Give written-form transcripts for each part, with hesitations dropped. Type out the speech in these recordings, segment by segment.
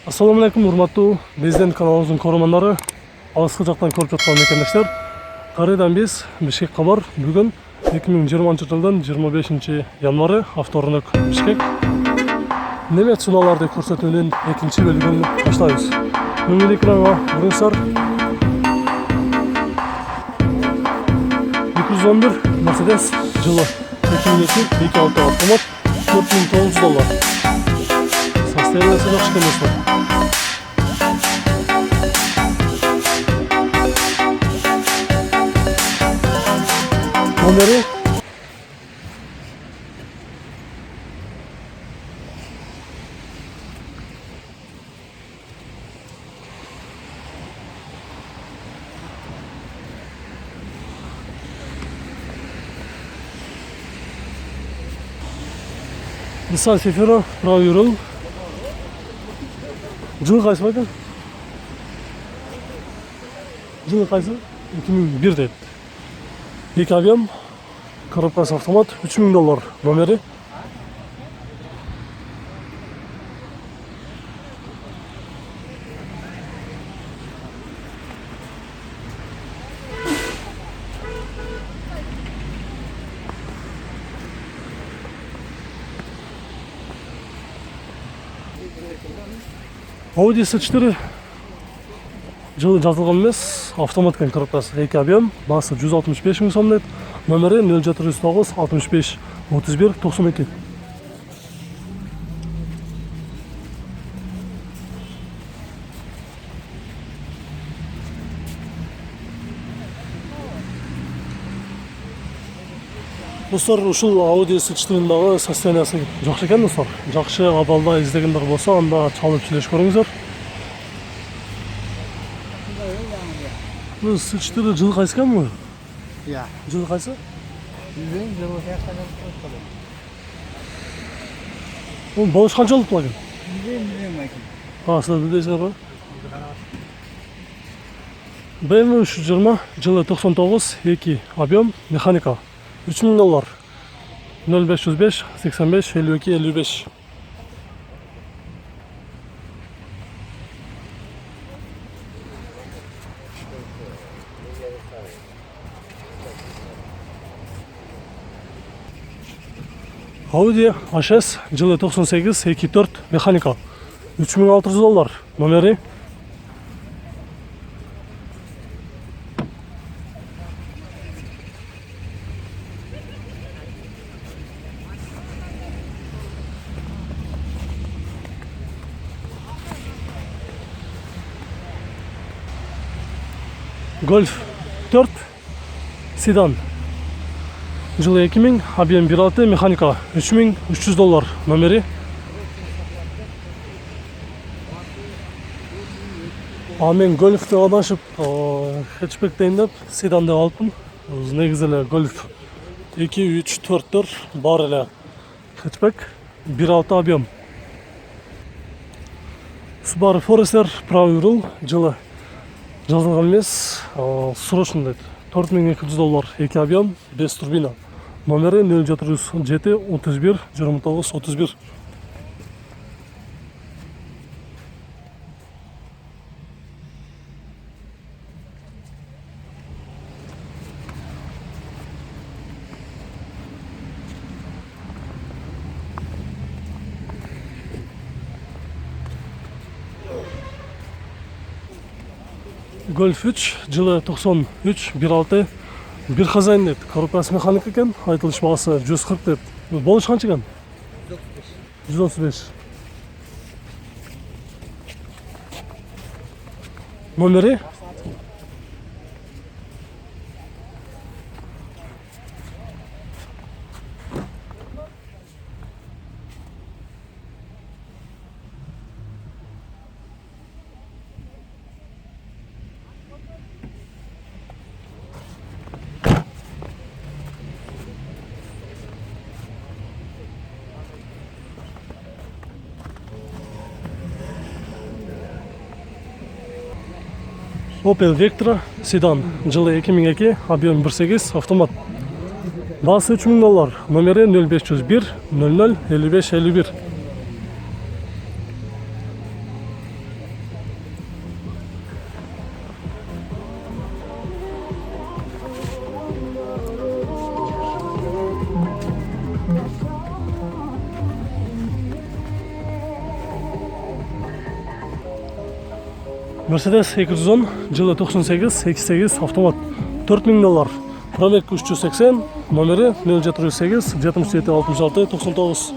Assalamu алейкум, урматтуу Президент каналыбыздын көрөрмандары, алыскы жактан көрүп жаткан мекендештер. Кайрадан биз Бишкек кабар. Бүгүн 2020 жылдын 25 январы, авторунок Бишкек. Немет суналарды көрсөтүүнүн экинчи бөлүгүн баштайбыз. Бүгүнкү экранга бурыңуздар. 211 Mercedes жылы 2002 2.6 автомат, $4.900. Состояниясы жакшы экен. Номери Nissan Sefiro, правый руль. Жылы кайсы екен? Жылы кайсы? 2001 дейт. 2 объем, коробкасы автомат, $3000 номери. Audi S4 жылы жазылган эмес, автомат экен, коробкасы 2 объем, басы 165 000 сом дейт. Номери 0709 65 31 92. Достор, ушул Audi S4-н дагы состояниясы жакшы экен, достор. Жакшы абалда издегендер болсо, анда чалып сүйлөшүп көрүңүздөр. Бул S4 жылы кайсы экен бул? Ya. Жылы кайсы? Bilmiyorum, ben o yaşlardan konuşalım. Бул болуш канча болуп экен? Bilmiyorum bakayım. Сиз билесиңер го? BMW 320 жылы 99 2 объем, механика. $3000. 0505 85 52 55. Audi HS жылы 98 2.4 механика. $3600 номери. Golf 4 седан. Жылы 2000, объем 1.6, механика $3300 номери. Мен гольфты адашып, хэтчбек дейін деп, седанды алыппын. Негізі эле гольф 2, 3, 4 бар эле хэтчбек, 1.6 объем. Subaru Forester, правый руль, жылы жазылган эмес, срочно дейт. $4200, 2 объем, 5 турбина. Номери 0707 31 29 31. Golf 3 жылы 93 1.6 bir хозяин дейт. Коробкасы механик экен, айтылыш багасы 140 дейт. Болуш канча экен? 135. Номери? Opel Vectra седан, жылы 2002, объем 1.8, автомат. Басы $3000, номери 0501 00 55 51. Mercedes 210, жылы 98, 88 автомат. $4000. Пробег 380, номері 0708 77 66 99.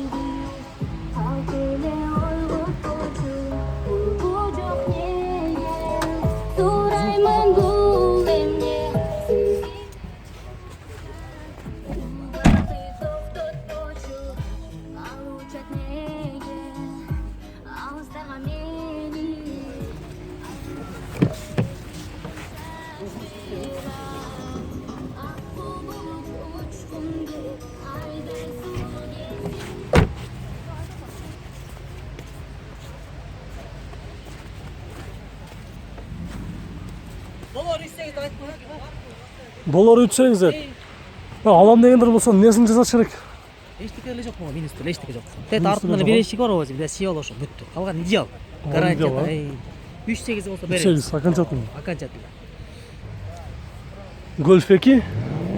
Доллар 380 деді. Алам дегендер болса, несін жасат керек? Ештеңе эле жок, министр эчтеке жок. Тет артында берешик бар өзү, бизде сия болушу бүттү. Калган идеал. Гарантия. 3.8 болсо беребиз. 3.8 окончательно. Окончательно. Golf 2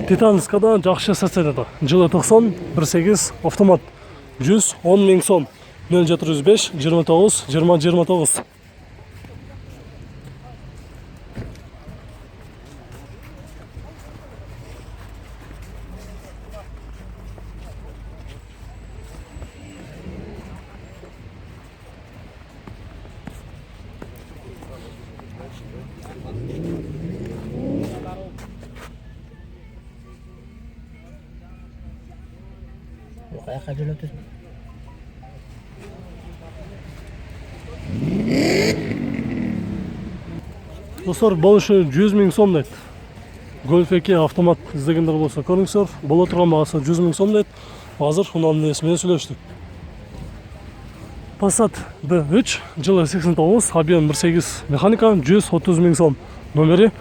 Титанскада жакшы состояниеда. Жылы 90, 1.8 автомат. 110 000 сом. 0705 29 20 29. Каяка жөнөтөсүң? Достар, болушу 100 000 сом дейт. Golf 2 автомат издегендер болса көрүңүздөр. Боло турган багасы 100 000 сом дейт. Азыр унан ээси менен сүйлөштүк. Passat B3 жылы 89, объем 1.8 механика, 130 000 сом. Номери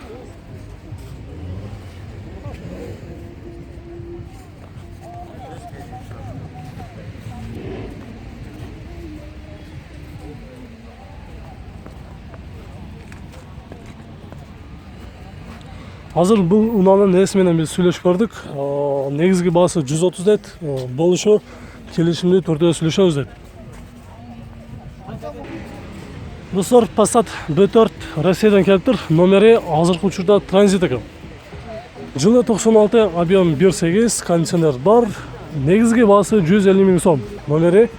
Азыр бул унаанын ээси менен биз сүйлөшүп бардык. Негизги баасы 130 дейт. Болушу келишимдүү түрдө сүйлөшөбүз дейт. Достор, Passat B4 Россиядан келиптир. Номери азыркы учурда транзит экен. Жылы 96, объем 1.8, кондиционер бар. Негизги баасы 150 000 сом. Номери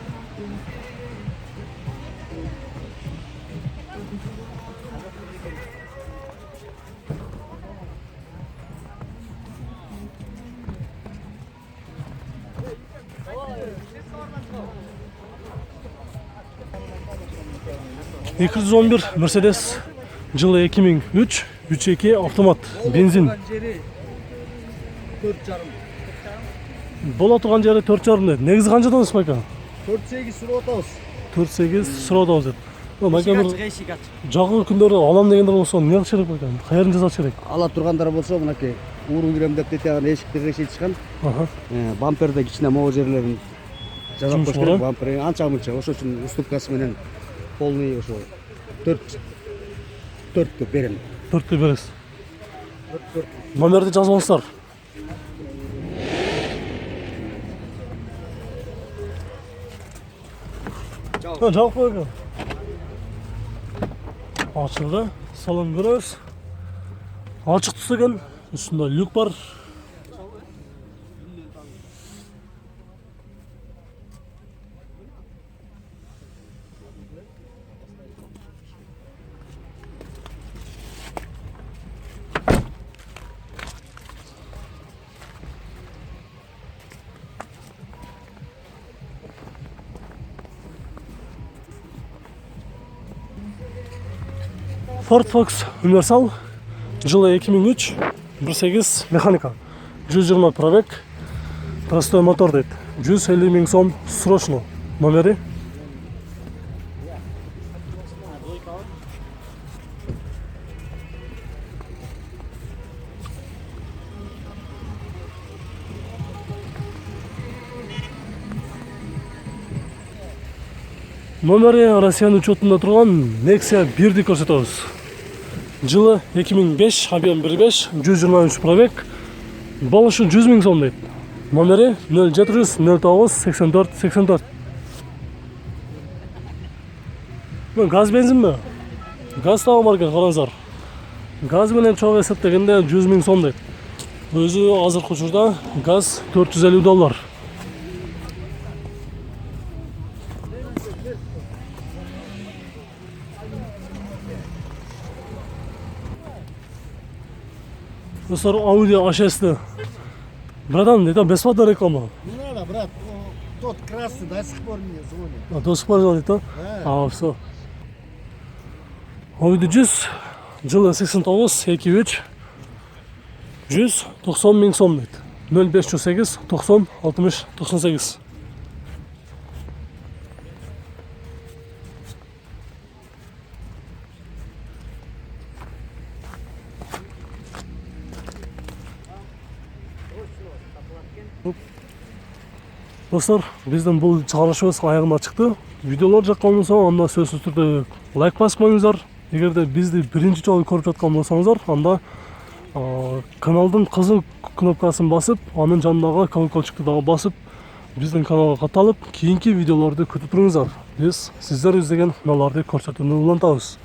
$211 Mercedes жылы 2003 3.2 автомат бензин. Бола турган жери 4.5 дейт. Негизи канчадан Майка? 4.8 сурап атабыз. 4.8 сурап атабыз дейт. Майка жакын күндөрү алам дегендер болсо эмне кылыш керек байкам? Каерин жасаш керек? Ала тургандар болсо мынакей уурун кирем деп тетяган эшикти кыйшытышкан. Бамперде кичине могу жерлерин жасап коюш керек. Бампер анча мынча. Ошол үчүн уступкасы менен полный ошо 4 берем. 4 бересиз. Номерди жазыңыздар. Жауап қойға. Ашылды, салон көрөз. Ачык түскен, үстүндө люк бар. Ford Focus Universal жылы 2003 1.8 механика 120 пробег простой мотор дейт 150 000 сом срочно номери номери Россиянын учетунда турган Nexia 1ди көрсөтөбүз. Жылы 2005, объем 1.5, 123 пробег, болушу 100 000 сом дейт. Номери 0700 09 84 84. Газ бензин бе? Газ дагы бар экен, караңыздар. Газ менен чогуу эсептегенде 100 000 сом дейт. Өзү азыркы учурда газ $450. Достор, Audi A6. Братан, это бесплатная реклама. Не надо, брат. Тот красный до сих пор мне звонит. До сих пор звонит, да? Да. Все. Audi 100, жылы 89, 2.3, 190 000 сом дейт. 0508 90 60 98. Достар, биздин бул чыгарышыбыз аягына чыкты. Видеолор жаккан болсо, анда сөзсүз түрдө лайк басып коюңуздар. Эгерде бизди биринчи жолу көрүп жаткан болсоңуздар, анда каналдын кызыл кнопкасын басып, анын жанындагы колокольчикти дагы басып, биздин каналга катталып, кийинки видеолорду күтүп туруңуздар. Биз сиздер издеген каналдарды көрсөтүүнү улантабыз.